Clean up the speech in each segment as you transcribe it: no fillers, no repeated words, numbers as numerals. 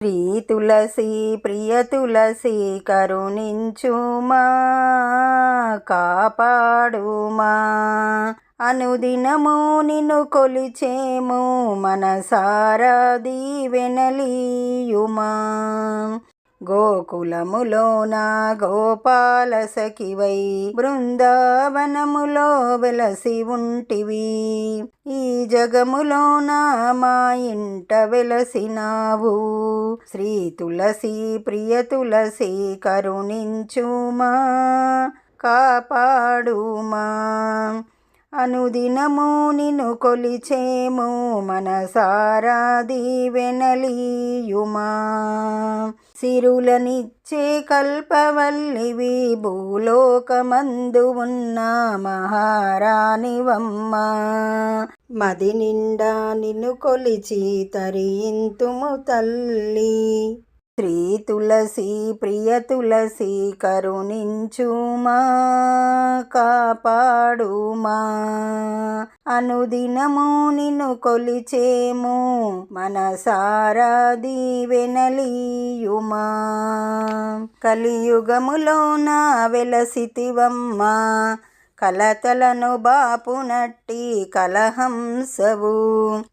శ్రీ తులసి ప్రియ తులసి కరుణించుమా కాపాడుమా అనుదినము నిన్ను కొలిచేము మనసారా దీవెనలీయుమా గోకులములోన గోపాల సఖివై బృందావనములో వెలసి ఉంటివి ఈ జగములోన మా ఇంట వెలసినావు శ్రీ తులసి ప్రియ తులసి కరుణించుమా కాపాడుమా అనుదినము నిన్ను కొలిచేము మనసారా దీవెనలీయుమా సిరులనిచ్చే కల్పవల్లివి భూలోకమందు ఉన్న మహారాణివమ్మ మది నిండా నిన్ను కొలిచి తరింతుము తల్లి శ్రీ తులసి ప్రియ తులసి కరుణించుమా కాపాడుమా అనుదినము నిన్ను కొలిచేము మనసారా దీవెనలీయుమా కలియుగములోన వెలసితివమ్మా కలతలను బాపునట్టి కలహంసవు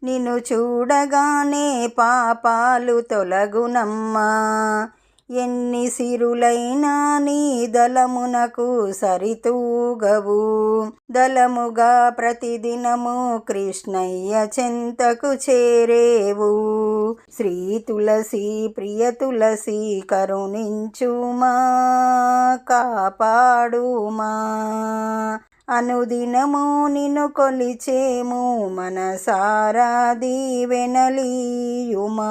నిన్ను చూడగానే పాపాలు తొలగునమ్మా ఎన్ని సిరులైనా నీ దళమునకు సరితూగవు దళముగా ప్రతిదినము కృష్ణయ్య చెంతకు చేరేవు శ్రీ తులసి ప్రియ తులసి కరుణించుమా కాపాడుమా అనుదినము నిన్ను కొలిచేము మనసారా దీవెనలీయుమా